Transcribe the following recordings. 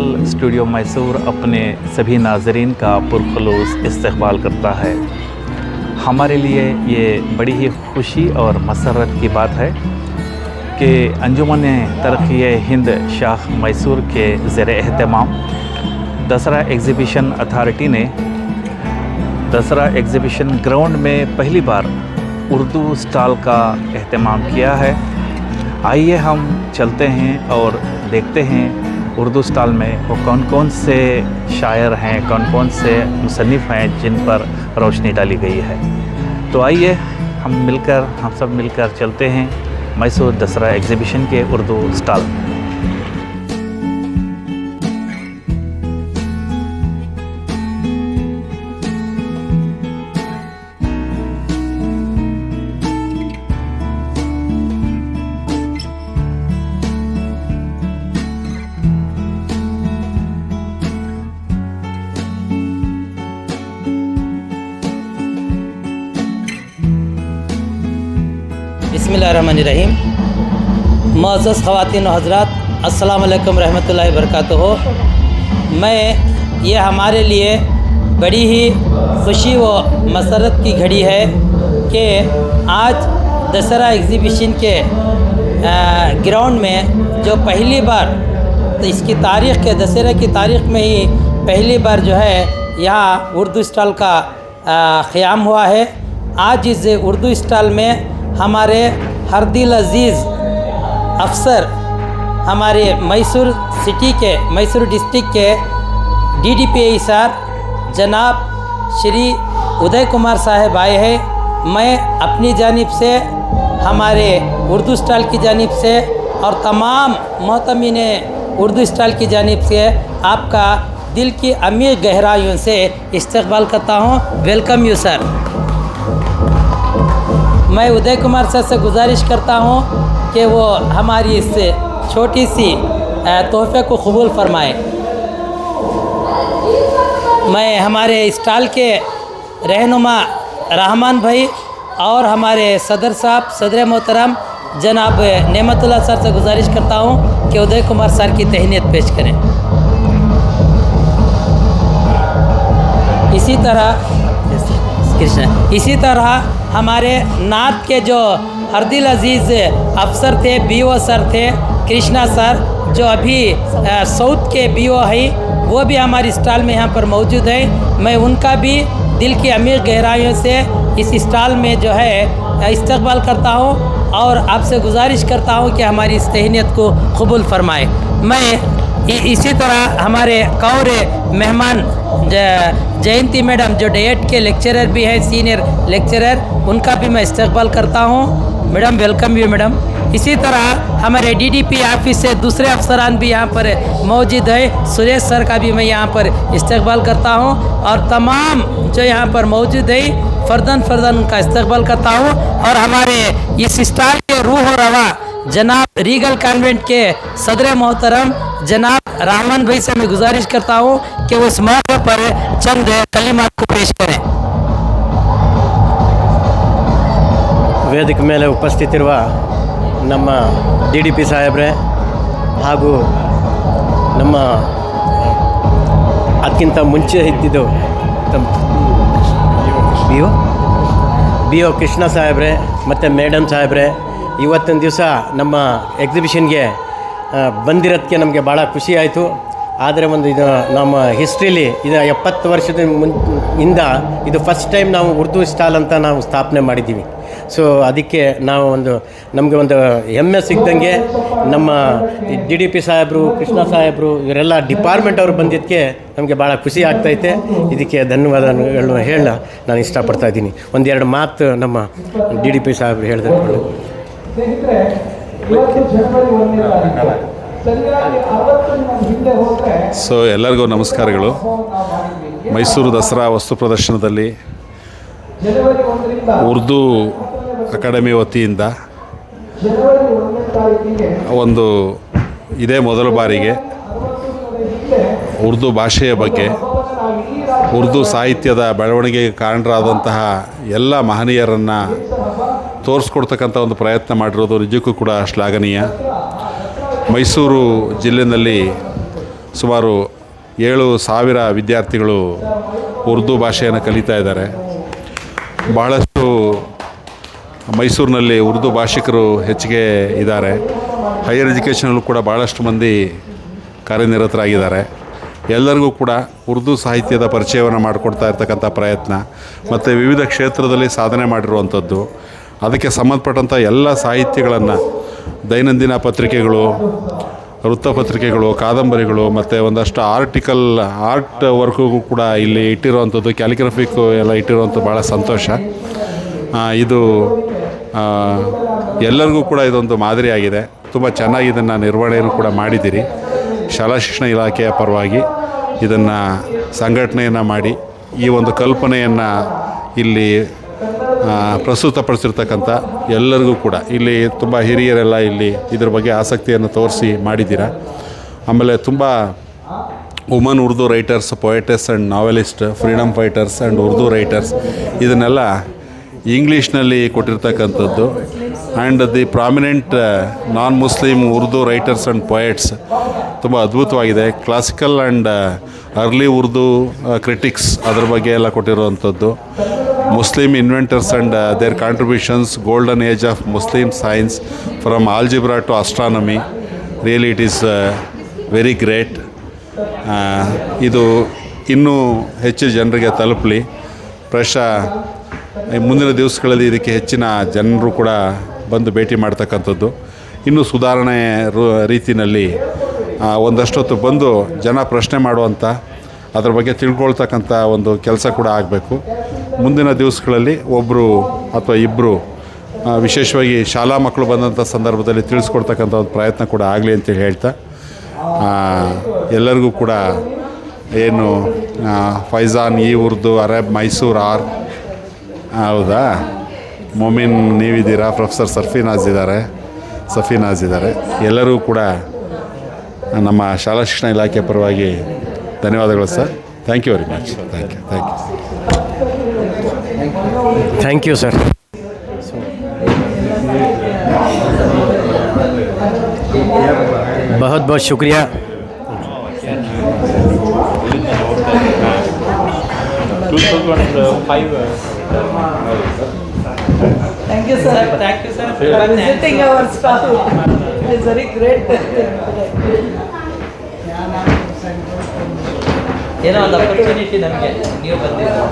Channel studio Mysore अपने सभी नाज़रीन का पुरखुलूस इस्तक़बाल करता है। हमारे लिए ये बड़ी ही खुशी और मसरत की बात है कि अंजुमन तरक्की हिंद शाख मैसूर के ज़ेर एहतमाम दसरा एग्ज़िबिशन अथॉरिटी ने दसरा एग्ज़िबिशन ग्राउंड में पहली बार उर्दू स्टॉल का एहतमाम किया है। आइए हम चलते हैं और देखते हैं उर्दू स्टॉल में वो कौन कौन से शायर हैं, कौन कौन से मुसन्निफ़ हैं जिन पर रोशनी डाली गई है। तो आइए हम सब मिलकर चलते हैं मैसूर दसरा एग्ज़िबिशन के उर्दू स्टॉल। बिस्मिल्लाहिर्रहमानिर्रहीम। मुअज़्ज़ज़ ख़वातीन व हज़रात, अस्सलामु अलैकुम रहमतुल्लाहि व बरकातुहू। मैं ये हमारे लिए बड़ी ही खुशी व मसरत की घड़ी है कि आज दसरा एग्ज़िबिशन के ग्राउंड में जो पहली बार तो इसकी तारीख़ के दशहरे की तारीख़ में ही पहली बार जो है यहाँ उर्दू स्टॉल का क़याम हुआ है। आज इस उर्दू स्टॉल में हमारे हरदिल अज़ीज़ अफसर हमारे मैसूर सिटी के मैसूर डिस्ट्रिक्ट के DDPI सर जनाब श्री उदय कुमार साहब आए हैं। मैं अपनी जानिब से हमारे उर्दू स्टॉल की जानिब से और तमाम मोहतमीन उर्दू स्टॉल की जानिब से आपका दिल की अमीर गहराइयों से इस्तकबाल करता हूँ। Welcome you sir. मैं उदय कुमार सर से गुजारिश करता हूँ कि वो हमारी इस छोटी सी तोहफ़े को कबूल फरमाएँ। मैं हमारे स्टॉल के रहनुमा रहमान भाई और हमारे सदर साहब सदर मोहतरम जनाब नेमतुल्लाह सर से गुजारिश करता हूँ कि उदय कुमार सर की तहनीत पेश करें। इसी तरह हमारे नात के जो हरदिल अज़ीज़ अफसर थे, BO सर थे, कृष्णा सर जो अभी साउथ के BO हैं, वो भी हमारी स्टॉल में यहाँ पर मौजूद है। मैं उनका भी दिल की अमीर गहराइयों से इस स्टॉल में जो है इस्तकबाल करता हूँ और आपसे गुजारिश करता हूँ कि हमारी इस तहनीत को कबूल फरमाए। मैं इसी तरह हमारे कौर मेहमान जयंती मैडम जो डेट के लेक्चरर भी है, सीनियर लेक्चरर, उनका भी मैं इस्तकबाल करता हूँ। Madam welcome you madam. इसी तरह हमारे DDP ऑफिस से दूसरे अफसरान भी यहाँ पर मौजूद है। सुरेश सर का भी मैं यहाँ पर इस्तकबाल करता हूँ और तमाम जो यहाँ पर मौजूद है फ़र्दन उनका इस्तकबाल करता हूँ। और हमारे इस स्टॉल के रूह और रवा जनाब रीगल कॉन्वेंट के सदर मोहतरम जनाब रहमान भाई से मैं गुजारिश करता हूँ कि वो इस मौके पर चंद कलिमात को पेश करें। ವೇದಿಕೆ ಮೇಲೆ ಉಪಸ್ಥಿತಿರುವ ನಮ್ಮ DDP ಸಾಹೇಬ್ರೆ ಹಾಗೂ ನಮ್ಮ ಅದಕ್ಕಿಂತ ಮುಂಚೆ ಇದ್ದಿದ್ದು BO ಕೃಷ್ಣ ಸಾಹೇಬ್ರೆ ಮತ್ತು ಮೇಡಮ್ ಸಾಹೇಬ್ರೆ, ಇವತ್ತಿನ ದಿವಸ ನಮ್ಮ ಎಕ್ಸಿಬಿಷನ್ಗೆ ಬಂದಿರೋದಕ್ಕೆ ನಮಗೆ ಭಾಳ ಖುಷಿ ಆಯಿತು. ಆದರೆ ಇದು ನಮ್ಮ ಹಿಸ್ಟ್ರಿಲಿ ಇದು 70 ವರ್ಷದ ಇಂದ ಇದು ಫಸ್ಟ್ ಟೈಮ್ ನಾವು ಉರ್ದು ಸ್ಟಾಲ್ ಅಂತ ನಾವು ಸ್ಥಾಪನೆ ಮಾಡಿದ್ದೀವಿ. ಸೊ ಅದಕ್ಕೆ ನಾವು ನಮಗೆ ಒಂದು ಹೆಮ್ಮೆ ಸಿಗ್ದಂಗೆ ನಮ್ಮ DDP ಸಾಹೇಬರು, ಕೃಷ್ಣ ಸಾಹೇಬರು, ಇವರೆಲ್ಲ ಡಿಪಾರ್ಟ್ಮೆಂಟ್ ಅವರು ಬಂದಿದ್ದಕ್ಕೆ ನಮಗೆ ಭಾಳ ಖುಷಿ ಆಗ್ತೈತೆ. ಇದಕ್ಕೆ ಧನ್ಯವಾದಗಳು ಹೇಳ ನಾನು ಇಷ್ಟಪಡ್ತಾ ಇದ್ದೀನಿ. ಒಂದೆರಡು ಮಾತು ನಮ್ಮ DDP ಸಾಹೇಬರು ಹೇಳಿದ್ರೆ. ಸೊ ಎಲ್ಲರಿಗೂ ನಮಸ್ಕಾರಗಳು. ಮೈಸೂರು ದಸರಾ ವಸ್ತು ಪ್ರದರ್ಶನದಲ್ಲಿ ಉರ್ದು ಅಕಾಡೆಮಿ ವತಿಯಿಂದ ಇದೇ ಮೊದಲ ಬಾರಿಗೆ ಉರ್ದು ಭಾಷೆಯ ಬಗ್ಗೆ, ಉರ್ದು ಸಾಹಿತ್ಯದ ಬೆಳವಣಿಗೆಗೆ ಕಾರಣರಾದಂತಹ ಎಲ್ಲ ಮಹನೀಯರನ್ನು ತೋರಿಸ್ಕೊಡ್ತಕ್ಕಂಥ ಒಂದು ಪ್ರಯತ್ನ ಮಾಡಿರೋದು ನಿಜಕ್ಕೂ ಕೂಡ ಶ್ಲಾಘನೀಯ. ಮೈಸೂರು ಜಿಲ್ಲೆಯಲ್ಲಿ ಸುಮಾರು 7,000 ವಿದ್ಯಾರ್ಥಿಗಳು ಉರ್ದು ಭಾಷೆಯನ್ನು ಕಲಿತಾ ಇದ್ದಾರೆ. ಬಹಳಷ್ಟು ಮೈಸೂರಿನಲ್ಲಿ ಉರ್ದು ಭಾಷಿಕರು ಹೆಚ್ಚಿಗೆ ಇದ್ದಾರೆ. ಹೈಯರ್ ಎಜುಕೇಷನಲ್ಲೂ ಕೂಡ ಭಾಳಷ್ಟು ಮಂದಿ ಕಾರ್ಯನಿರತರಾಗಿದ್ದಾರೆ. ಎಲ್ಲರಿಗೂ ಕೂಡ ಉರ್ದು ಸಾಹಿತ್ಯದ ಪರಿಚಯವನ್ನು ಮಾಡಿಕೊಡ್ತಾ ಇರ್ತಕ್ಕಂಥ ಪ್ರಯತ್ನ ಮತ್ತು ವಿವಿಧ ಕ್ಷೇತ್ರದಲ್ಲಿ ಸಾಧನೆ ಮಾಡಿರುವಂಥದ್ದು, ಅದಕ್ಕೆ ಸಂಬಂಧಪಟ್ಟಂಥ ಎಲ್ಲ ಸಾಹಿತ್ಯಗಳನ್ನು ದೈನಂದಿನ ಪತ್ರಿಕೆಗಳು, ವೃತ್ತಪತ್ರಿಕೆಗಳು, ಕಾದಂಬರಿಗಳು ಮತ್ತು ಒಂದಷ್ಟು ಆರ್ಟ್ ವರ್ಕ್ಗೂ ಕೂಡ ಇಲ್ಲಿ ಇಟ್ಟಿರುವಂಥದ್ದು, ಕ್ಯಾಲಿಗ್ರಫಿಕ್ಕು ಎಲ್ಲ ಇಟ್ಟಿರುವಂಥದ್ದು ಭಾಳ ಸಂತೋಷ. ಇದು ಎಲ್ಲರಿಗೂ ಕೂಡ ಇದೊಂದು ಮಾದರಿಯಾಗಿದೆ. ತುಂಬ ಚೆನ್ನಾಗಿ ಇದನ್ನು ನಿರ್ವಹಣೆಯನ್ನು ಕೂಡ ಮಾಡಿದ್ದೀರಿ. ಶಾಲಾ ಶಿಕ್ಷಣ ಇಲಾಖೆಯ ಪರವಾಗಿ ಇದನ್ನು ಸಂಘಟನೆಯನ್ನು ಮಾಡಿ ಈ ಒಂದು ಕಲ್ಪನೆಯನ್ನು ಇಲ್ಲಿ ಪ್ರಸ್ತುತಪಡಿಸಿರ್ತಕ್ಕಂಥ ಎಲ್ಲರಿಗೂ ಕೂಡ ಇಲ್ಲಿ ತುಂಬ ಹಿರಿಯರೆಲ್ಲ ಇಲ್ಲಿ ಇದ್ರ ಬಗ್ಗೆ ಆಸಕ್ತಿಯನ್ನು ತೋರಿಸಿ ಮಾಡಿದ್ದೀರಾ. ಆಮೇಲೆ ತುಂಬ woman Urdu writers, poetess and novelist, freedom fighters and Urdu writers ಇದನ್ನೆಲ್ಲ ಇಂಗ್ಲೀಷ್ನಲ್ಲಿ ಕೊಟ್ಟಿರ್ತಕ್ಕಂಥದ್ದು. And the prominent non Muslim Urdu writers and poets ತುಂಬ ಅದ್ಭುತವಾಗಿದೆ. Classical and early Urdu critics ಅದ್ರ ಬಗ್ಗೆ ಎಲ್ಲ ಕೊಟ್ಟಿರುವಂಥದ್ದು. Muslim inventors and their contributions, golden age of Muslim science from algebra to astronomy, really it is very great. ಇದು ಇನ್ನೂ ಹೆಚ್ಚು ಜನರಿಗೆ ತಲುಪಲಿ. ಪ್ರಾಯಶಃ ಮುಂದಿನ ದಿವಸಗಳಲ್ಲಿ ಇದಕ್ಕೆ ಹೆಚ್ಚಿನ ಜನರು ಕೂಡ ಬಂದು ಭೇಟಿ ಮಾಡ್ತಕ್ಕಂಥದ್ದು, ಇನ್ನೂ ಸುಧಾರಣೆ ರೀತಿಯಲ್ಲಿ ಒಂದಷ್ಟೊತ್ತು ಬಂದು ಜನ ಪ್ರಶ್ನೆ ಮಾಡುವಂಥ, ಅದ್ರ ಬಗ್ಗೆ ತಿಳ್ಕೊಳ್ತಕ್ಕಂಥ ಒಂದು ಕೆಲಸ ಕೂಡ ಆಗಬೇಕು. ಮುಂದಿನ ದಿವಸಗಳಲ್ಲಿ ಒಬ್ಬರು ಅಥವಾ ಇಬ್ಬರು ವಿಶೇಷವಾಗಿ ಶಾಲಾ ಮಕ್ಕಳು ಬಂದಂಥ ಸಂದರ್ಭದಲ್ಲಿ ತಿಳಿಸ್ಕೊಡ್ತಕ್ಕಂಥ ಒಂದು ಪ್ರಯತ್ನ ಕೂಡ ಆಗಲಿ ಅಂತೇಳಿ ಹೇಳ್ತಾ, ಎಲ್ಲರಿಗೂ ಕೂಡ ಏನು ಫೈಜಾನ್ ಇ ಉರ್ದು ಅರಬ್ ಮೈಸೂರು ಆರ್, ಹೌದಾ, ಮೊಮಿನ್ ನೀವಿದ್ದೀರಾ, ಪ್ರೊಫೆಸರ್ ಸಫೀನಾಜ್ ಇದ್ದಾರೆ. ಎಲ್ಲರೂ ಕೂಡ ನಮ್ಮ ಶಾಲಾ ಶಿಕ್ಷಣ ಇಲಾಖೆ ಪರವಾಗಿ ಧನ್ಯವಾದಗಳು sir. Thank you very much. Thank you sir. बहुत बहुत शुक्रिया. Thank you, sir. Thank you, sir. Visiting our staff. It is very great. ಏನೋ ಒಂದು ಅಪರ್ಚುನಿಟಿ ನಮಗೆ ನೀವು ಬಂದಿದ್ದೀರಾ.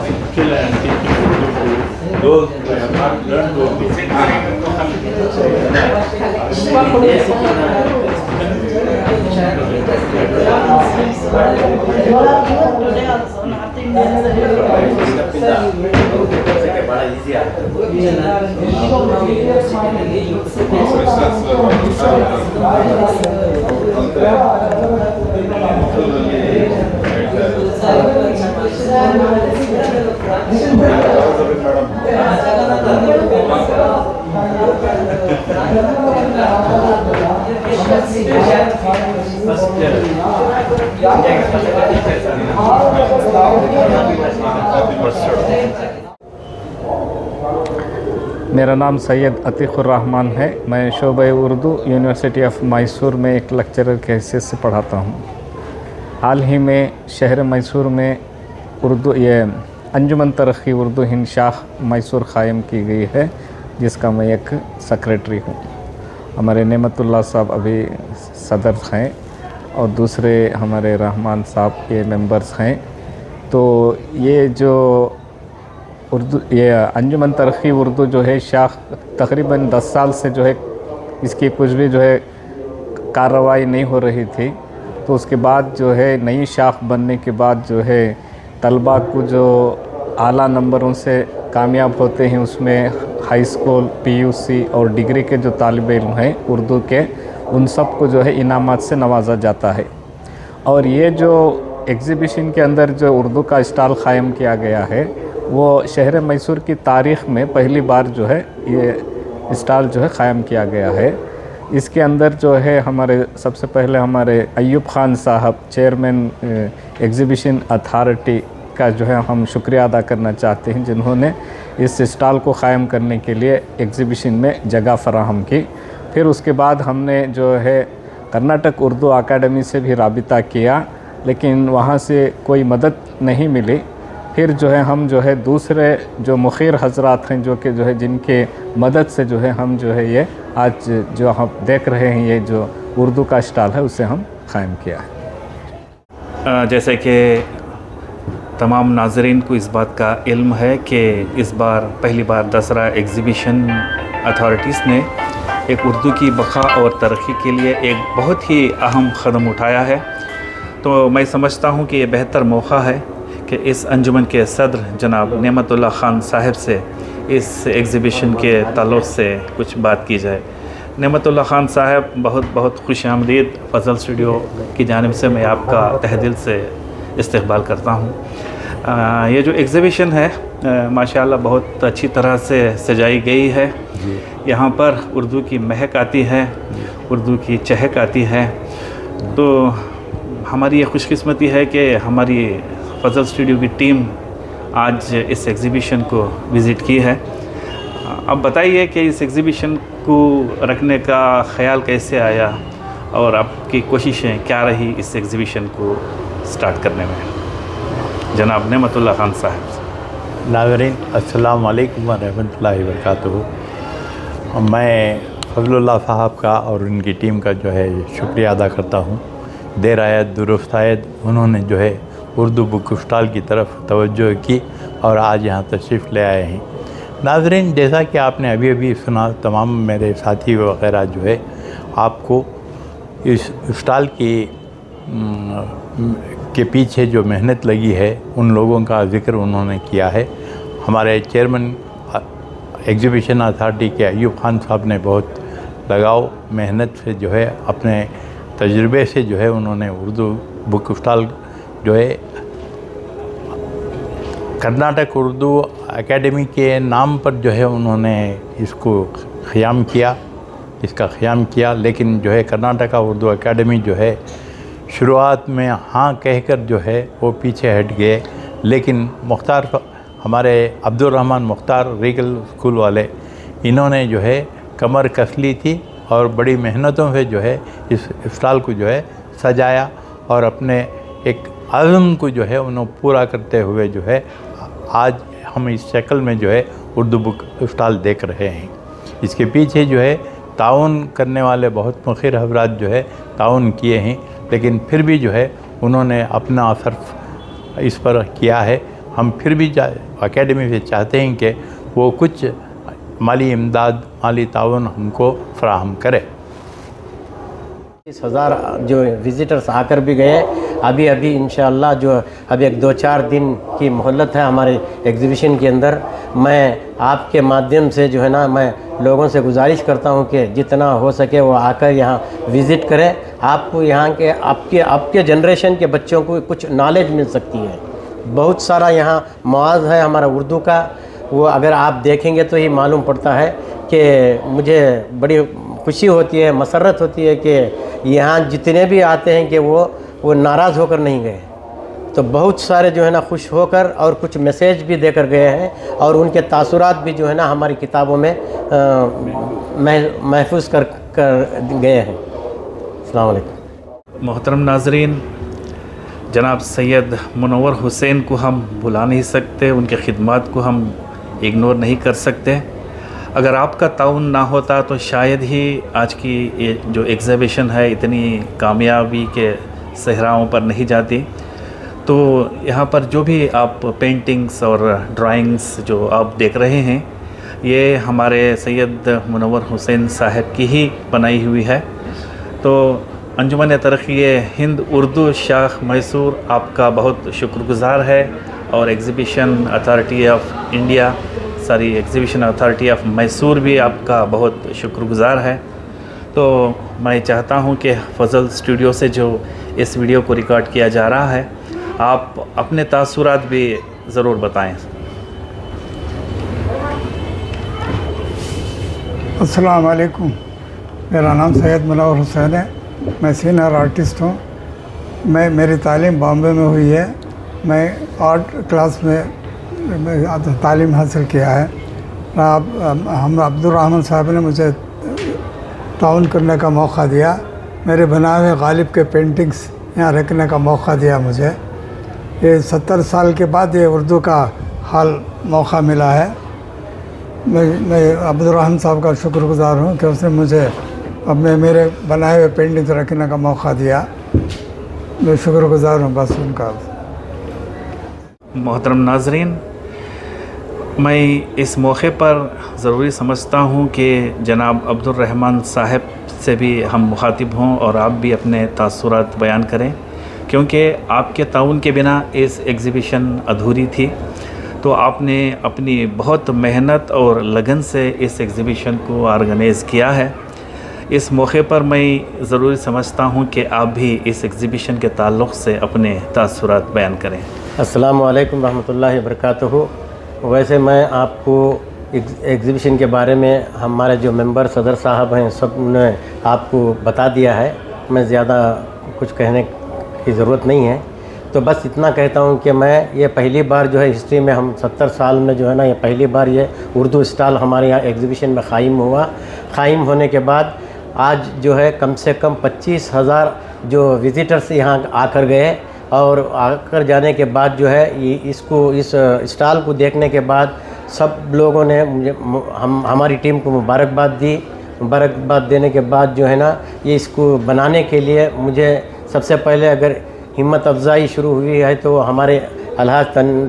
मेरा नाम सैयद अतीक़ुर्रहमान है। मैं शोबे उर्दू यूनिवर्सिटी ऑफ मैसूर में एक लेक्चरर के हैसियत से पढ़ाता हूँ। हाल ही में शहर मैसूर में उर्दू अंजुमन तरक्की उर्दू हिंद शाख मैसूर क़ायम की गई है, जिसका मैं एक सेक्रेटरी हूँ। हमारे नेमतुल्लाह साहब अभी सदर हैं और दूसरे हमारे रहमान साहब ये मेंबर्स हैं। तो ये जो ये अंजुमन तरक्की उर्दू जो है शाख तकरीबन 10 साल से जो है इसकी कुछ भी जो है कार्रवाई नहीं हो रही थी। तो उसके बाद जो है नई शाख बनने के बाद जो है तलबा को जो आला नंबरों से कामयाब होते हैं उसमें हाई स्कूल, पीयूसी और डिग्री के जो तालिब इल्म हैं उर्दू के, उन सब को जो है इनामात से नवाजा जाता है। और ये जो एग्ज़िबिशन के अंदर जो उर्दू का स्टॉल क़ायम किया गया है वो शहर मैसूर की तारीख़ में पहली बार जो है ये स्टॉल जो है क़ायम किया गया है। इसके अंदर जो है हमारे सबसे पहले हमारे अय्यूब ख़ान साहब चेयरमैन एग्ज़िबिशन अथॉरिटी का जो है हम शुक्रिया अदा करना चाहते हैं, जिन्होंने इस स्टॉल को क़ायम करने के लिए एग्ज़िबिशन में जगह फ़राहम की। फिर उसके बाद हमने जो है कर्नाटक उर्दू अकादमी से भी राबिता किया, लेकिन वहाँ से कोई मदद नहीं मिली। फिर जो है हम जो है दूसरे जो मुखिर हजरात हैं, जो कि जो है जिनके मदद से जो है हम जो है ये आज जो हम देख रहे हैं ये जो उर्दू का स्टॉल है उसे हम कायम किया है। जैसे कि तमाम नाज़रीन को इस बात का इल्म है कि इस बार पहली बार दसरा एग्ज़िबिशन अथॉरिटीज़ ने एक उर्दू की बक़ा और तरक्की के लिए एक बहुत ही अहम क़दम उठाया है। तो मैं समझता हूँ कि ये बेहतर मौका है कि इस अंजुमन के सदर जनाब नेमतुल्लाह ख़ान साहब से इस एग्ज़िबिशन के ताल्लुक़ से कुछ बात की जाए। नेमतुल्लाह ख़ान साहब, बहुत बहुत खुशामदीद। फ़ज़ल स्टूडियो की जानिब से मैं आपका तहे दिल से इस्तक़बाल करता हूँ। ये जो एग्ज़िबिशन है माशाअल्लाह बहुत अच्छी तरह से सजाई गई है। यहाँ पर उर्दू की महक आती है, उर्दू की चहक आती है। तो हमारी ये खुशकिस्मती है कि हमारी फ़ज़ल स्टूडियो की टीम आज इस एग्ज़िबिशन को विज़िट की है। अब बताइए कि इस एग्ज़िबिशन को रखने का ख़याल कैसे आया और आपकी कोशिशें क्या रही इस एग्ज़िबिशन को स्टार्ट करने में, जनाब नेमतुल्लाह ख़ान साहब। नाज़रीन अस्सलाम वालेकुम व रहमतुल्लाहि व बरकातुहू। मैं फ़ज़लुल्लाह साहब का और उनकी टीम का जो है शुक्रिया अदा करता हूँ। देर आयत दुरुस्त आयत, उन्होंने जो है उर्दू बुक स्टॉल की तरफ तवज्जो की और आज यहाँ तशरीफ़ ले आए हैं। नाज़रीन, जैसा कि आपने अभी अभी सुना, तमाम मेरे साथी वग़ैरह जो है आपको इस स्टॉल के पीछे जो मेहनत लगी है उन लोगों का ज़िक्र उन्होंने किया है। हमारे चेयरमैन एग्ज़िबिशन अथॉरिटी के अयूब ख़ान साहब ने बहुत लगाव मेहनत से जो है अपने तजुर्बे से जो है उन्होंने उर्दू बुक स्टॉल जो है कर्नाटक उर्दू एकेडमी के नाम पर जो है उन्होंने इसको क़याम किया। लेकिन जो है कर्नाटका उर्दू एकेडमी जो है शुरुआत में हाँ कहकर जो है वो पीछे हट गए। लेकिन मुख्तार, हमारे अब्दुर्रहमान मुख्तार रीगल स्कूल वाले, इन्होंने जो है कमर कस ली थी और बड़ी मेहनतों से जो है इस स्टॉल को जो है सजाया और अपने एक आज़म को जो है उन्होंने पूरा करते हुए जो है आज हम इस शक्ल में जो है उर्दू बुक स्टॉल देख रहे हैं। इसके पीछे जो है ताउन करने वाले बहुत मुखिर हज़रात जो है ताउन किए हैं, लेकिन फिर भी जो है उन्होंने अपना असर इस पर किया है। हम फिर भी एकेडमी से चाहते हैं कि वो कुछ माली इमदाद, माली ताउन हमको फ़राहम करे। 20,000 जो विज़िटर्स आकर भी गए। अभी इंशाअल्लाह जो अभी एक 2-4 दिन की मोहलत है हमारे एग्ज़िबिशन के अंदर। मैं आपके माध्यम से जो है ना, मैं लोगों से गुजारिश करता हूं कि जितना हो सके वो आकर यहाँ विज़िट करें। आपको यहाँ के आपके जनरेशन के बच्चों को कुछ नॉलेज मिल सकती है। बहुत सारा यहाँ मवाज़ है हमारा उर्दू का, वो अगर आप देखेंगे तो ही मालूम पड़ता है कि मुझे बड़ी खुशी होती है, मसरत होती है कि यहाँ जितने भी आते हैं कि वो नाराज़ होकर नहीं गए। तो बहुत सारे जो है ना खुश होकर और कुछ मैसेज भी देकर गए हैं और उनके तासुरात भी जो है ना हमारी किताबों में महफूज कर गए हैं। अस्सलाम वालेकुम। मोहतरम नाज़रीन, जनाब सैयद मुनव्वर हुसैन को हम भुला नहीं सकते, उनके खिदमात को हम इग्नोर नहीं कर सकते। अगर आपका ताउन ना होता तो शायद ही आज की ये जो एग्ज़िबिशन है इतनी कामयाबी के सहराओं पर नहीं जाती। तो यहाँ पर जो भी आप पेंटिंग्स और ड्राइंग्स जो आप देख रहे हैं, ये हमारे सैयद मुनव्वर हुसैन साहब की ही बनाई हुई है। तो अंजुमन तरक्की हिंद उर्दू शाख मैसूर आपका बहुत शुक्रगुज़ार है और exhibition authority of India exhibition authority of Mysore भी आपका बहुत शुक्रगुज़ार है। तो मैं चाहता हूं कि फ़ज़ल स्टूडियो से जो इस वीडियो को रिकॉर्ड किया जा रहा है, आप अपने तासुरात भी ज़रूर बताएं। अस्सलाम वालेकुम। मेरा नाम सैयद मुनव्वर हुसैन है। मैं सीनियर आर्टिस्ट हूँ। मेरी तालीम बॉम्बे में हुई है। मैं आर्ट क्लास में तालीम हासिल किया है। हम अब्दुर्रहमान साहब ने मुझे ताउन करने का मौका दिया मेरे बनाए हुए गालिब के पेंटिंग्स यहाँ रखने का मौका दिया मुझे। ये 70 साल के बाद ये उर्दू का हाल मौका मिला है। मैं अब्दुर्रहमान साहब का शुक्रगुजार हूँ कि उसने मुझे अपने मेरे बनाए हुए पेंटिंग्स रखने का मौका दिया। मैं शुक्रगुजार हूँ बस उनका। मोहतरम नाजरीन, मैं इस मौके पर ज़रूरी समझता हूँ कि जनाब अब्दुर्रहमान साहब से भी हम मुखातिब हों और आप भी अपने तासुरात बयान करें, क्योंकि आपके ताउन के बिना इस एग्ज़िबिशन अधूरी थी। तो आपने अपनी बहुत मेहनत और लगन से इस एग्ज़िबिशन को ऑर्गेनाइज़ किया है। इस मौके पर मैं ज़रूरी समझता हूँ कि आप भी इस एग्ज़िबिशन के ताल्लुक़ से अपने तासुरात बयान करें। अस्सलामु अलैकुम रहमतुल्लाहि वबरकातुहू। वैसे मैं आपको एग्ज़िबिशन के बारे में हमारे जो मेंबर सदर साहब हैं सब ने आपको बता दिया है। मैं ज़्यादा कुछ कहने की ज़रूरत नहीं है, तो बस इतना कहता हूँ कि मैं ये पहली बार जो है हिस्ट्री में हम 70 साल में जो है ना, ये पहली बार ये उर्दू स्टॉल हमारे यहाँ एग्ज़िबिशन में क़ायम हुआ। क़ायम होने के बाद आज जो है कम से कम 25,000 जो विज़िटर्स यहाँ आकर गए, और आकर जाने के बाद जो है इस स्टॉल को देखने के बाद सब लोगों ने मुझे हमारी टीम को मुबारकबाद दी। मुबारकबाद देने के बाद जो है ना, ये इसको बनाने के लिए मुझे सबसे पहले अगर हिम्मत अफजाई शुरू हुई है तो हमारे अलहाज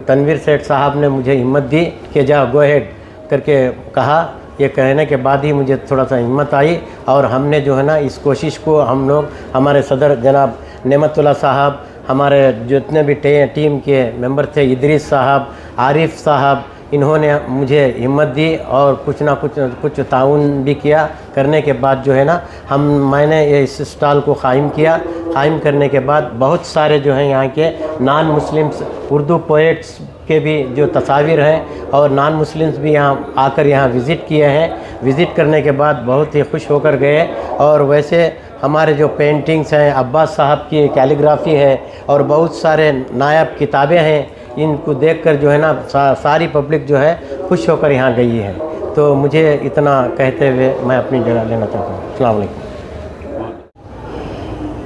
तनवीर सेठ साहब ने मुझे हिम्मत दी कि जा गो हेड करके कहा। ये कहने के बाद ही मुझे थोड़ा सा हिम्मत आई, और हमने जो है ना इस कोशिश को हम लोग, हमारे सदर जनाब नेमतुल्लाह साहब, हमारे जितने भी टीम के मेंबर थे, इदरीस साहब, आरिफ साहब, इन्होंने मुझे हिम्मत दी और कुछ ना कुछ ताउन भी किया। करने के बाद जो है ना मैंने इस स्टॉल को क़ायम किया। क़ायम करने के बाद बहुत सारे जो हैं यहाँ के नॉन मुस्लिम्स उर्दू पोएट्स के भी जो तस्वीर हैं और नॉन मुस्लिम्स भी यहाँ आकर यहाँ विज़िट किए हैं। विज़िट करने के बाद बहुत ही खुश होकर गए। और वैसे हमारे जो पेंटिंग्स हैं, अब्बास साहब की कैलीग्राफी है और बहुत सारे नायाब किताबें हैं, इनको देखकर जो है ना सारी पब्लिक जो है खुश होकर यहाँ गई है। तो मुझे इतना कहते हुए मैं अपनी जगह लेना चाहता हूँ। अस्सलाम वालेकुम।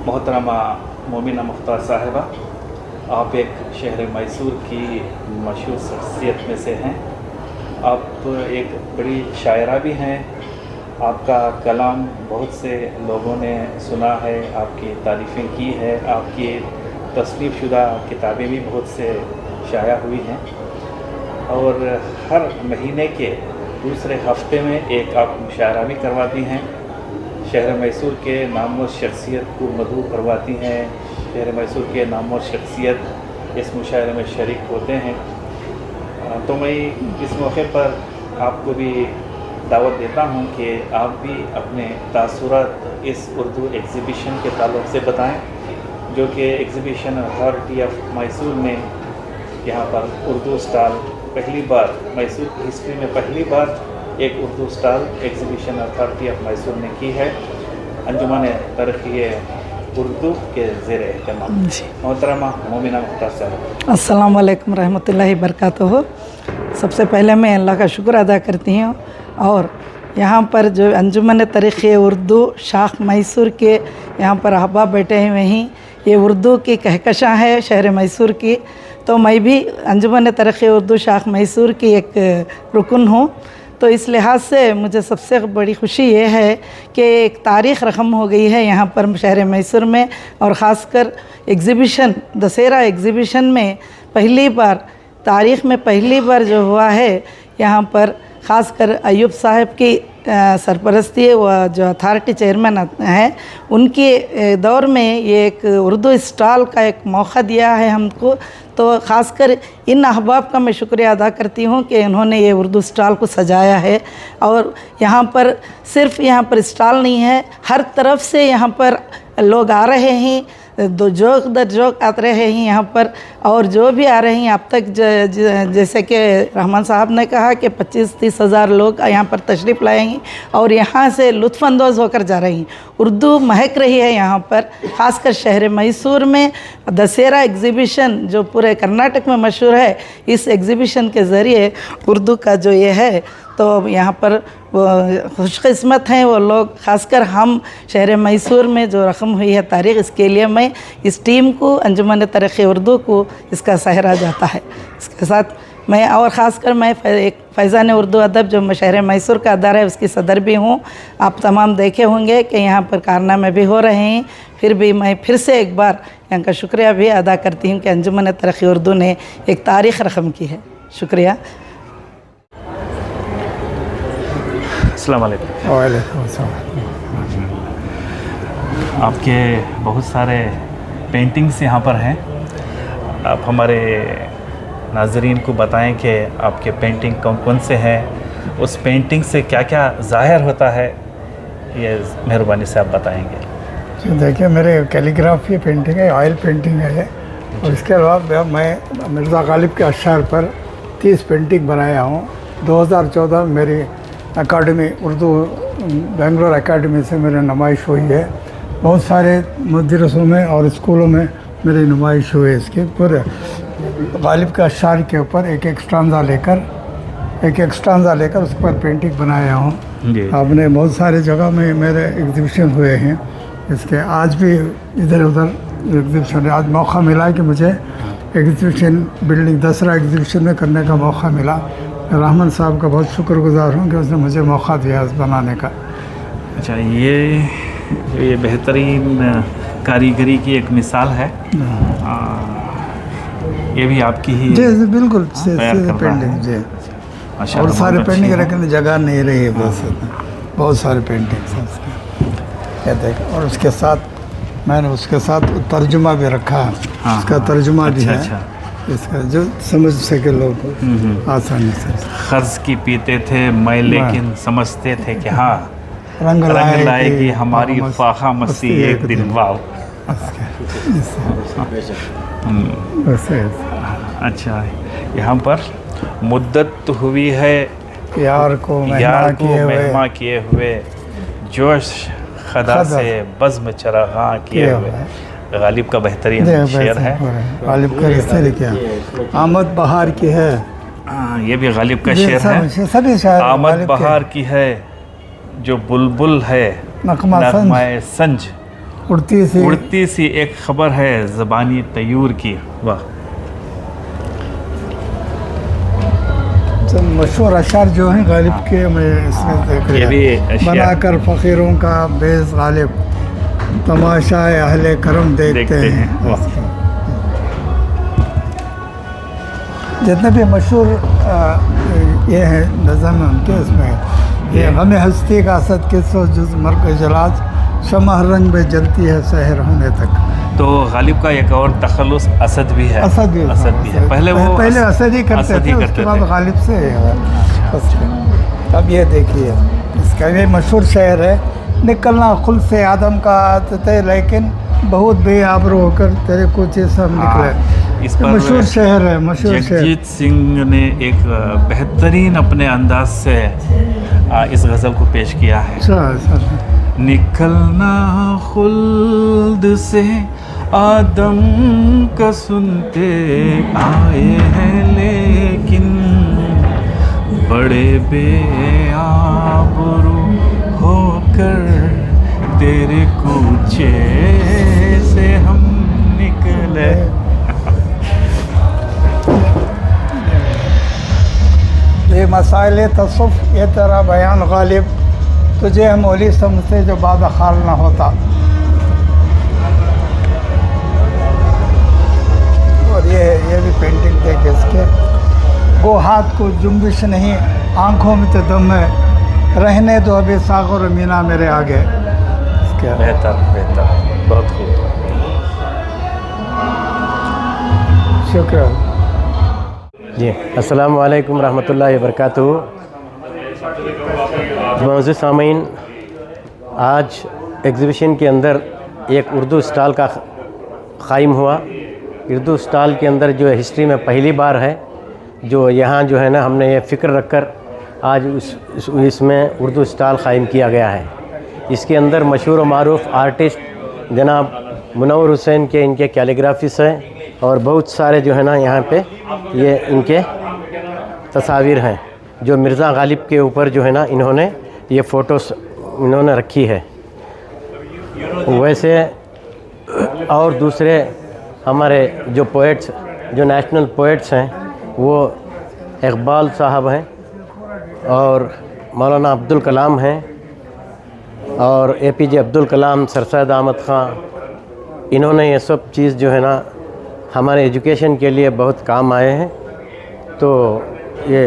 मोहतरमा मोमिना मुख्तार साहिबा, आप एक शहर मैसूर की मशहूर शख्सियत में से हैं। आप एक बड़ी शायरा भी हैं। आपका कलाम बहुत से लोगों ने सुना है, आपकी तारीफ़ें की है। आपकी तस्नीफ़ शुदा किताबें भी बहुत से शाया हुई हैं, और हर महीने के दूसरे हफ्ते में एक आप मुशायरा भी करवाती हैं। शहर मैसूर के नामवर शख्सियत को मदहू करवाती हैं। शहर मैसूर के नामवर शख्सियत इस मुशायरे में शरीक होते हैं। तो मैं इस मौके पर आपको भी दावत देता हूं कि आप भी अपने तासुरात इस उर्दू एग्ज़िबिशन के ताल्लुक़ से बताएं, जो कि एग्ज़िबिशन अथॉरिटी ऑफ मैसूर ने यहाँ पर उर्दू स्टॉल पहली बार, मैसूर की हिस्ट्री में पहली बार एक Urdu stall exhibition authority of Mysore ने की है, अंजुमन तरक्की उर्दू के ज़ेर एहतमाम। मोहतरमा मोमिना मुख्तार साहब। अस्सलाम वालेकुम रहमतुल्लाहि बरकातुहू। सबसे पहले मैं अल्लाह का शुक्र अदा करती हूँ, और यहाँ पर जो अंजुमन तरक्की उर्दू शाख मैसूर के यहाँ पर अहबाब बैठे हुए हैं, ये उर्दू की कहकशां है शहर मैसूर की। तो मैं भी अंजुमन तरक्की उर्दू शाख मैसूर की एक रुकन हूँ। तो इस लिहाज से मुझे सबसे बड़ी खुशी ये है कि एक तारीख़ रकम हो गई है यहाँ पर शहर मैसूर में, और ख़ासकर एग्ज़िबिशन दशहरा एग्ज़िबिशन में पहली बार, तारीख़ में पहली बार जो हुआ है यहाँ पर, ख़ासकर अयूब साहब की सरपरस्ती व जो अथॉरिटी चेयरमैन हैं उनके दौर में ये एक उर्दू स्टॉल का एक मौका दिया है हमको। तो ख़ासकर इन अहबाब का मैं शुक्रिया अदा करती हूँ कि उन्होंने ये उर्दू स्टॉल को सजाया है। और यहाँ पर सिर्फ यहाँ पर स्टॉल नहीं है, हर तरफ से यहाँ पर लोग आ रहे हैं, दो जोक दर जोक आ रहे हैं यहाँ पर, और जो भी आ रहे हैं अब तक जैसे कि रहमान साहब ने कहा कि 25-30 हज़ार लोग यहाँ पर तशरीफ़ लाएंगे और यहाँ से लुत्फ़अंदोज़ होकर जा रही हैं। उर्दू महक रही है यहाँ पर, ख़ासकर शहर मैसूर में दशहरा एग्ज़िबिशन जो पूरे कर्नाटक में मशहूर है, इस एग्ज़िबिशन के ज़रिए उर्दू का जो ये है तो यहाँ पर वो खुशकिस्मत हैं वो लोग, ख़ासकर हम शहर मैसूर में जो रकम हुई है तारीख़, इसके लिए मैं इस टीम को, अंजुमन तरक्की उर्दू को इसका सहरा जाता है। इसके साथ मैं और ख़ासकर मैं एक फैज़ान उर्दू अदब जो शहर मैसूर का अदारा है उसकी सदर भी हूँ। आप तमाम देखे होंगे कि यहाँ पर कारनामे भी हो रहे हैं, फिर भी मैं फिर से एक बार यहाँ का शुक्रिया भी अदा करती हूँ कि अंजुमन तरक्की उर्दू ने एक तारीख़ रकम की है। शुक्रिया। अस्सलाम वालेकुम। वालेकुम अस्सलाम। आपके बहुत सारे पेंटिंग्स यहाँ पर हैं, आप हमारे नाज़रीन को बताएं कि आपके पेंटिंग कौन कौन से हैं, उस पेंटिंग से क्या क्या ज़ाहिर होता है, ये मेहरबानी से आप बताएंगे। तो देखिए मेरे कैलीग्राफी पेंटिंग है, ऑयल पेंटिंग है, और इसके अलावा मैं मिर्ज़ा गालिब के अशार पर 30 पेंटिंग बनाया हूँ। 2014 में मेरी अकाडमी उर्दू बेंगलोर एकेडमी से मेरी नुमाइश हुई है। बहुत सारे मदरसों में और स्कूलों में मेरी नुमाइश हुई है। इसके पूरे गालिब के अशार के ऊपर एक स्टांजा लेकर उसके ऊपर पेंटिंग बनाया हूँ। आपने बहुत सारे जगह में मेरे एग्जीबिशन हुए हैं। इसके आज भी इधर उधर एग्जीबिशन है। आज मौका मिला है कि मुझे एग्जीबिशन बिल्डिंग दसरा एग्जीबिशन में करने का मौका मिला। रहमान साहब का बहुत शुक्रगुजार हूँ कि उसने मुझे मौका दिया इस बनाने का। अच्छा, ये बेहतरीन कारीगरी की एक मिसाल है। ये भी आपकी ही जी बिल्कुल पेंटिंग जी। और सारे पेंटिंग रखने की जगह नहीं रही है, बस बहुत सारे पेंटिंग्स हैं कहते हैं। और उसके साथ मैंने उसके साथ तर्जुमा भी रखा है। उसका तर्जुमा भी है इसका, जो समझ सके लोग आसानी से। खर्ज की पीते थे मैं लेकिन समझते थे कि हाँ रंग लाएगी हमारी फाहा मस्ती एक दिन। वाह। अच्छा, यहाँ पर मुद्दत हुई है यार को मेहमा किए हुए, जोश खदा से बज़्म चराग़ां किए हुए। गालिब का बेहतरीन शेर है। गालिब का रिश्ते क्या आमद बहार की है। ये भी गालिब का शेर है। सभी शायर आमद बहार की है जो बुलबुल है नग़्मा-ए संज, उड़ती सी एक खबर है ज़बानी तयूर की। वाह। मशहूर अशार जो हैं गालिब के, मैं इसमें देख रहा बनाकर फ़कीरों का बेस गालिब तमाशाए अहले करम देखते हैं। जितने भी मशहूर ये हैं नज़म उनके, इसमें ये गम हस्ती का असद किस्सो जुज़ मर्क जलाज शमह रंग में जलती है सहर होने तक। तो गालिब का एक और तखल्लुस असद भी है। असद भी है। पहले असद ही करते थे, उसके बाद गालिब से। अब ये देखिए इसका ये मशहूर शेर है, निकलना खुल से आदम का आदत है लेकिन बहुत बेआबरू होकर तेरे कुछ सब निकले। इस पर मशहूर शहर है, मशहूर शहर। जगजीत सिंह ने एक बेहतरीन अपने अंदाज से इस गज़ल को पेश किया है। निकलना खुल्द से आदम का सुनते आए हैं लेकिन बड़े बेआबरू होकर तेरे कूचे से हम निकले। ये मसाइल तसव्वुफ़ ये तेरा बयान गालिब, तुझे हम ओली समझते जो बाद खाल ना होता। और ये भी पेंटिंग देखे इसके, वो हाथ को जुम्बिश नहीं आंखों में तो दम है, रहने दो अभी सागर मीना मेरे आगे। बेहतर बहुत खूब। शुक्र जी। अस्सलाम वालेकुम रहमतुल्लाहि व बरकातुहू। मौजूद सामीन, आज एग्ज़िबिशन के अंदर एक उर्दू स्टॉल का क़ाइम हुआ। उर्दू स्टॉल के अंदर जो है हिस्ट्री में पहली बार है जो यहाँ जो है ना हमने ये फ़िक्र रखकर आज इसमें उर्दू स्टॉल क़ाइम किया गया है। इसके अंदर मशहूर व मारूफ़ आर्टिस्ट जनाब मुनव्वर हुसैन के इनके कैलीग्राफीस हैं और बहुत सारे जो है ना यहाँ पे ये इनके तस्वीर हैं। जो मिर्ज़ा गालिब के ऊपर जो है ना इन्होंने ये फ़ोटोस इन्होंने रखी है। वैसे और दूसरे हमारे जो पोएट्स, जो नेशनल पोएट्स हैं, वो इकबाल साहब हैं और मौलाना अब्दुल कलाम हैं और APJ अब्दुल कलाम, सर सैयद अहमद ख़ान। इन्होंने ये सब चीज़ जो है ना हमारे एजुकेशन के लिए बहुत काम आए हैं। तो ये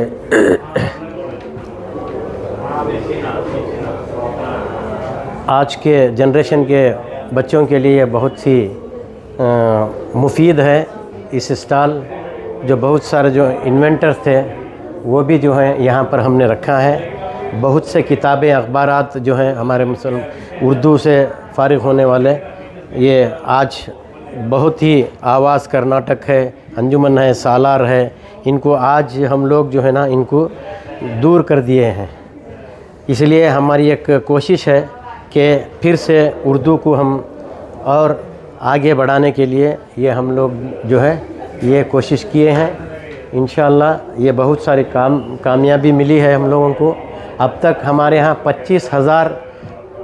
आज के जनरेशन के बच्चों के लिए बहुत सी मुफीद है इस स्टॉल। जो बहुत सारे जो इन्वेंटर्स थे वो भी जो हैं यहाँ पर हमने रखा है। बहुत से किताबें, अखबारात जो हैं हमारे मुसलमान उर्दू से फ़ारिग होने वाले, ये आज बहुत ही आवाज़ कर्नाटक है, अंजुमन है, सालार है, इनको आज हम लोग जो है ना इनको दूर कर दिए हैं। इसलिए हमारी एक कोशिश है कि फिर से उर्दू को हम और आगे बढ़ाने के लिए ये हम लोग जो है ये कोशिश किए हैं। इंशाअल्लाह ये बहुत सारी कामयाबी मिली है हम लोगों को। अब तक हमारे यहाँ 25,000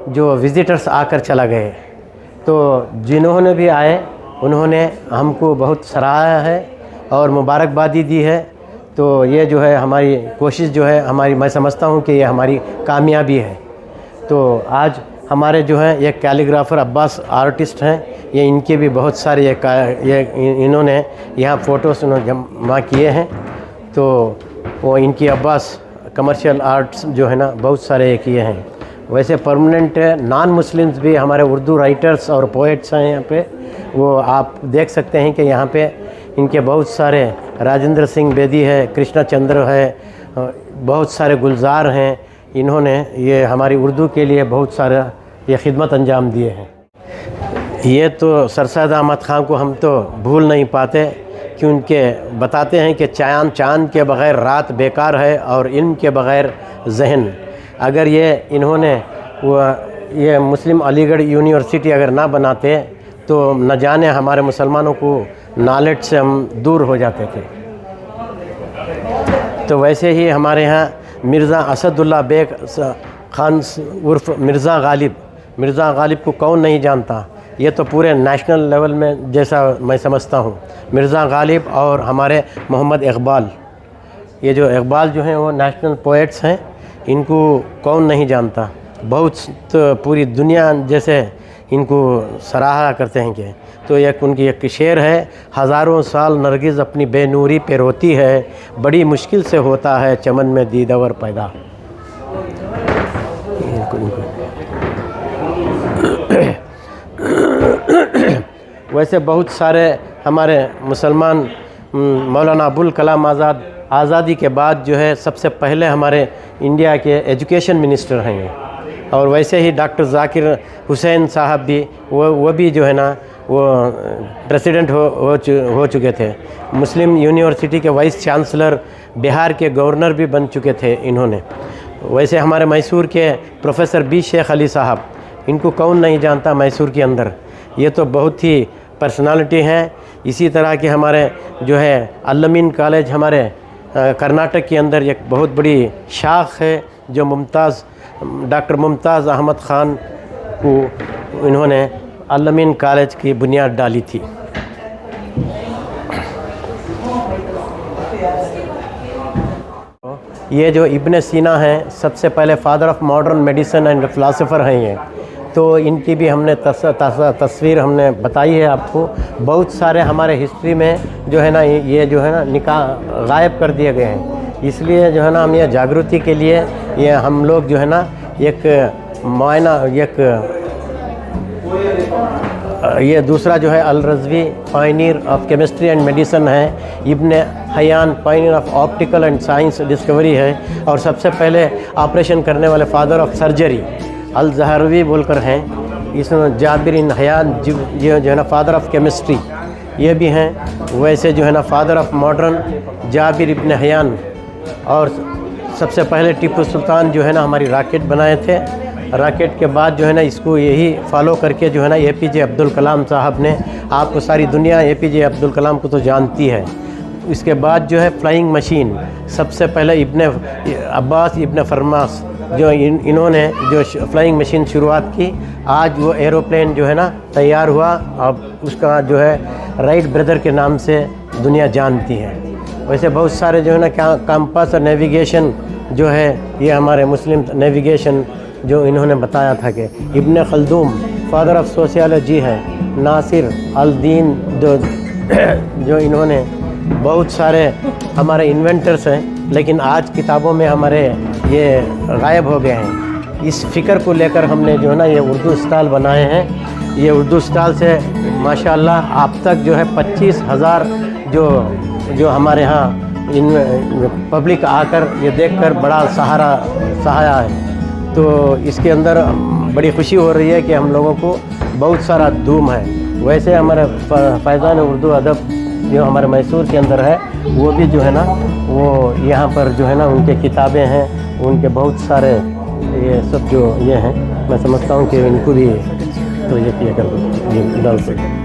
जो विज़िटर्स आकर चला गए। तो जिन्होंने भी आए उन्होंने हमको बहुत सराहा है और मुबारकबादी दी है। तो ये जो है हमारी कोशिश जो है हमारी, मैं समझता हूँ कि ये हमारी कामयाबी है। तो आज हमारे जो है एक कैलीग्राफर अब्बास आर्टिस्ट हैं, ये इनके भी बहुत सारे इन्होंने यहाँ फ़ोटोस जमा किए हैं। तो वो इनकी अब्बास कमर्शियल आर्ट्स जो है ना बहुत सारे ये किए हैं। वैसे परमानेंट नॉन मुस्लिम्स भी हमारे उर्दू राइटर्स और पोएट्स हैं यहाँ पे। वो आप देख सकते हैं कि यहाँ पे इनके बहुत सारे राजेंद्र सिंह बेदी है, कृष्णा चंद्र है, बहुत सारे गुलजार हैं। इन्होंने ये हमारी उर्दू के लिए बहुत सारा ये खिदमत अंजाम दिए हैं। ये तो सर सैयद अहमद ख़ान को हम तो भूल नहीं पाते, क्योंकि बताते हैं कि चाँद के बग़ैर रात बेकार है और इल्म के बग़ैर जहन। अगर ये इन्होंने ये मुस्लिम अलीगढ़ यूनिवर्सिटी अगर ना बनाते तो न जाने हमारे मुसलमानों को नॉलेज से हम दूर हो जाते थे। तो वैसे ही हमारे यहाँ मिर्ज़ा असदुल्ला बेग ख़ान उर्फ़ मिर्ज़ा गालिब को कौन नहीं जानता। ये तो पूरे नेशनल लेवल में जैसा मैं समझता हूँ। मिर्ज़ा गालिब और हमारे मोहम्मद इकबाल, ये जो इकबाल जो हैं वो नेशनल पोएट्स हैं, इनको कौन नहीं जानता। बहुत तो पूरी दुनिया जैसे इनको सराहा करते हैं कि। तो एक उनकी एक शेर है, हज़ारों साल नरगिज़ अपनी बेनूरी पे रोती है, बड़ी मुश्किल से होता है चमन में दीदावर पैदा। वैसे बहुत सारे हमारे मुसलमान मौलाना अबुल कलाम आज़ाद आज़ादी के बाद जो है सबसे पहले हमारे इंडिया के एजुकेशन मिनिस्टर हैं ये। और वैसे ही डॉक्टर ज़ाकिर हुसैन साहब भी वो भी जो है ना वो प्रेसिडेंट हो चुके थे। मुस्लिम यूनिवर्सिटी के वाइस चांसलर, बिहार के गवर्नर भी बन चुके थे इन्होंने। वैसे हमारे मैसूर के प्रोफेसर बी शेख अली साहब, इनको कौन नहीं जानता मैसूर के अंदर। ये तो बहुत ही पर्सनालिटी हैं। इसी तरह के हमारे जो है अल-अमीन कॉलेज हमारे कर्नाटक के अंदर एक बहुत बड़ी शाख है, जो डॉक्टर मुमताज़ अहमद ख़ान को इन्होंने अल-अमीन कॉलेज की बुनियाद डाली थी। ये जो इब्न सीना हैं, सबसे पहले father of modern medicine and philosopher हैं ये। तो इनकी भी हमने तस्वीर हमने बताई है आपको। बहुत सारे हमारे हिस्ट्री में जो है ना ये जो है ना गायब कर दिए गए हैं। इसलिए जो है ना हम ये जागृति के लिए ये हम लोग जो है ना एक मुआयना ये दूसरा जो है Al-Razi pioneer of chemistry and medicine है, Ibn Hayyan pioneer of optical and science discovery है, और सबसे पहले ऑपरेशन करने वाले फादर ऑफ सर्जरी अल-ज़हरवी बोलकर हैं। इसमें जाबिर इन हयान जो है ना फादर ऑफ केमिस्ट्री ये भी हैं। वैसे जो है ना father of modern Jabir ibn Hayyan, और सबसे पहले टीपू सुल्तान जो है ना हमारी रॉकेट बनाए थे। रॉकेट के बाद जो है ना इसको यही फॉलो करके जो है ना APJ अब्दुल कलाम साहब ने, आपको सारी दुनिया APJ अब्दुल कलाम को तो जानती है। इसके बाद जो है फ्लाइंग मशीन, सबसे पहले इब्ने अब्बास इब्ने फरमास जो इन्होंने जो फ्लाइंग मशीन शुरुआत की, आज वो एरोप्लेन जो है ना तैयार हुआ। अब उसका जो है राइट ब्रदर के नाम से दुनिया जानती है। वैसे बहुत सारे जो है ना कंपास और नेविगेशन जो है ये हमारे मुस्लिम नेविगेशन जो इन्होंने बताया था कि इब्ने खल्दूम फादर ऑफ सोशियोलॉजी है, नासिर अल-दीन जो इन्होंने बहुत सारे हमारे इन्वेंटर्स हैं, लेकिन आज किताबों में हमारे ये गायब हो गए हैं। इस फ़िक्र को लेकर हमने जो है ना ये उर्दू स्टॉल बनाए हैं। ये उर्दू स्टॉल से माशाल्लाह अब तक जो है 25,000 जो हमारे यहाँ इन पब्लिक आकर ये देखकर बड़ा सहारा है। तो इसके अंदर बड़ी खुशी हो रही है कि हम लोगों को बहुत सारा धूम है। वैसे हमारे फैज़ान उर्दू अदब जो हमारे मैसूर के अंदर है वो भी जो है ना वो यहाँ पर जो है ना उनके किताबें हैं, उनके बहुत सारे ये सब जो ये हैं, मैं समझता हूँ कि इनको भी तो ये किया कर डाल सकते।